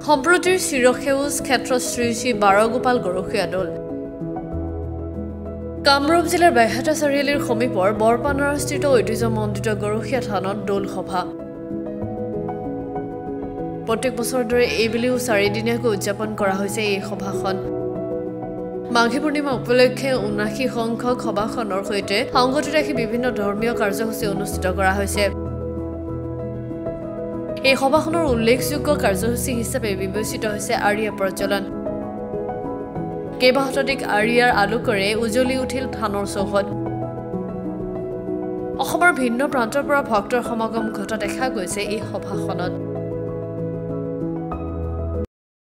সম্প্ৰতিৰ চিৰসেউজ ক্ষেত্ৰত শ্ৰী শ্ৰী বাৰগোপাল গৰখীয়া দৌল কামৰূপ জিলাৰ বাইহাটা চাৰিআলিৰ সমীপৰ বৰপানাৰস্থিত ঐতিহ্যমণ্ডিত গৰখীয়া থানত দৌল সভা প্ৰত্যেক বছৰৰ দৰে এইবেলিও 4 দিনীয়াকৈ উদযাপন কৰা হৈছে এই সভাখন মাঘী পূৰ্ণিমা উপলক্ষে 79 সংখ্যক সভাখনৰ সৈতে সংগতি ৰাখি বিভিন্ন ধৰ্মীয় কাৰ্যসূচী অনুষ্ঠিত কৰা হৈছে এই সভাখনৰ উল্লেখযোগ্য কাৰ্যসূচী হিচাপে বিবেচিত হৈছে আৰিয়া প্ৰজ্বলন কেইবা শতাধিক আৰিয়াৰ আলোকৰে উজ্বলি উঠিল থানৰ চৌহদ অসমৰ ভিন্ন প্ৰান্তৰ পৰা ভক্তৰ সমাগম ঘটা দেখা গৈছে এই সভাখনত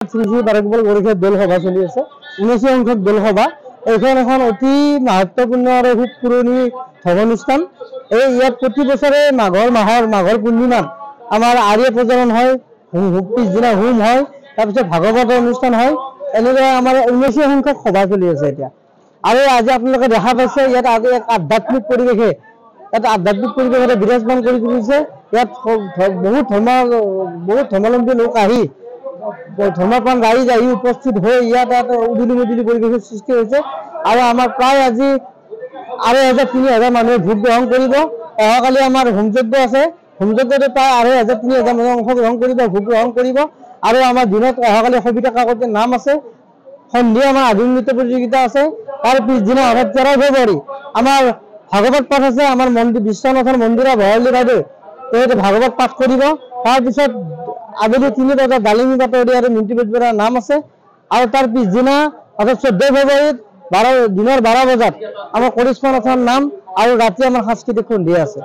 শ্ৰী শ্ৰী বাৰগোপাল গৰখীয়া দৌল সভা চলি আছে 19 সংখ্যক দৌল সভা এইখন এখন অতি মহত্বপূৰ্ণ আৰু খুব পুৰণি ধৰ্মানুষ্ঠান এই ইয়াত প্ৰতি বছৰে মাঘৰ পূৰ্ণিমাত আমাৰ আৰিয়া প্ৰজ্বলন হয় পিছদিনা হোম হয় তাৰপিছত ভাগৱতৰ অনুষ্ঠান হয় এনেদৰে আমাৰ 19 সংখ্যক সভা চলি আছে এতিয়া আৰু আজি আপোনালোকে দেখা পাইছে ইয়াত আজি এক আধ্যাত্মিক পৰিৱেশে বিৰাজমান কৰি তুলিছে ইয়াত বহুত ধৰ্মাৱলম্বী লোক আহি ধৰ্মপ্ৰাণ ৰাইজ আহি উপস্থিত হৈ ইয়াত উদুলি মুদুলি পৰিৱেশৰ সৃষ্টি হৈছে আৰু আমাৰ প্ৰায় আজি 2,500-3,000 মানুহে ভোট গ্ৰহণ কৰিব অহাকালি আমাৰ হোমযজ্ঞ আছে হোমযজ্ঞতে প্ৰায় 2,500-3,000 মানুহে অংশগ্ৰহণ কৰিব ভোট গ্ৰহণ কৰিব আৰু আমাৰ দিনত অহাকালি কবিতা কাকতৰ নাম আছে সন্ধিয়া আমাৰ আধুনিক নৃত্য প্ৰতিযোগিতা আছে তাৰ পিছদিনা 13 ফেব্ৰুৱাৰী আমাৰ ভাগৱত পাঠ আছে আমাৰ মন্দিৰ বিশ্বনাথৰ মন্দিৰৰ ভৰালী বাইদেউ তেওঁ ভাগৱত পাঠ কৰিব তাৰপিছত আবেলি 3 বজাত ডালিমী বাতৰি আৰু মিণ্টি বেজবৰাৰ নাম আছে আৰু তাৰ পিছদিনা 14 ফেব্ৰুৱাৰীত দিনৰ 12 বজাত আমাৰ কৰিশ্মানাথৰ নাম আৰু ৰাতি আমাৰ সাংস্কৃতিক সন্ধিয়া আছে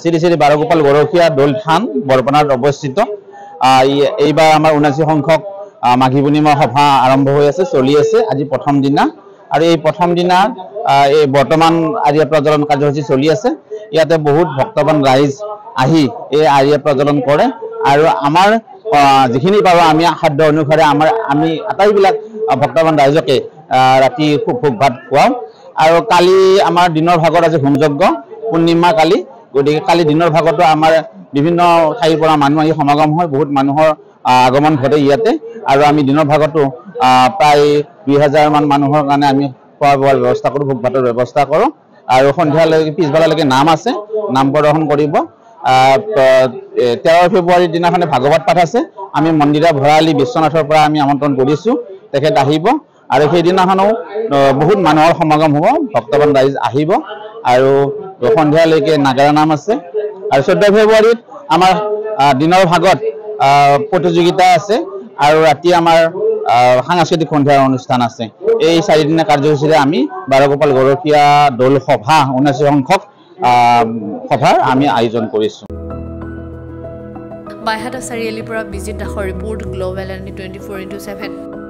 শ্ৰী শ্ৰী বাৰগোপাল গৰখীয়া দৌল থান বৰপনাত অৱস্থিত এইবাৰ আমাৰ 79 সংখ্যক মাঘী পূৰ্ণিমা সভা আৰম্ভ হৈ আছে চলি আছে আজি প্ৰথম দিনা আৰু এই প্ৰথম দিনা এই বৰ্তমান আৰিয়া প্ৰজ্বলন কাৰ্যসূচী চলি আছে ইয়াতে বহুত ভক্তবান ৰাইজ আহি এই আৰিয়া প্ৰজ্বলন কৰে আৰু আমাৰ যিখিনি পাৰো আমি খাদ্য অনুসাৰে আমি আটাইবিলাক ভক্তবান ৰাইজকে ৰাতি ভোগ ভাত খুৱাওঁ আৰু কালি আমাৰ দিনৰ ভাগত আজি হোমযজ্ঞ পূৰ্ণিমা কালি গতিকে কালি দিনৰ ভাগতো আমাৰ বিভিন্ন ঠাইৰ পৰা মানুহ আহি সমাগম হয় বহুত মানুহৰ আগমন ঘটে ইয়াতে আৰু আমি দিনৰ ভাগতো প্ৰায় 2,000 মান মানুহৰ কাৰণে আমি খোৱা বোৱাৰ ব্যৱস্থা কৰোঁ ভোগ ভাতৰ ব্যৱস্থা কৰোঁ আৰু সন্ধিয়ালৈকে পিছবেলালৈকে নাম আছে নাম প্ৰদৰ্শন কৰিব 13 ফেব্ৰুৱাৰীৰ দিনাখনে ভাগৱত পাঠ আছে আমি মন্দিৰৰ ভৰালী বিশ্বনাথৰ পৰা আমি আমন্ত্ৰণ কৰিছোঁ তেখেত আহিব আৰু সেইদিনাখনো বহুত মানুহৰ সমাগম হ'ব ভক্তবান ৰাইজ আহিব আৰু সন্ধিয়ালৈকে নাগাৰা নাম আছে আৰু 14 ফেব্ৰুৱাৰীত আমাৰ দিনৰ ভাগত প্ৰতিযোগিতা আছে আৰু ৰাতি আমাৰ সাংস্কৃতিক সন্ধিয়াৰ অনুষ্ঠান আছে এই 4 দিনীয়া কাৰ্যসূচীৰে আমি বাৰগোপাল গৰখীয়া দৌল সভা 79 সংখ্যক সভাৰ আমি আয়োজন কৰিছোঁ বাইহাটা চাৰিআলিৰ পৰা বিজিত দাসৰ ৰিপৰ্ট গ্লোবেল এণ্ড 24/7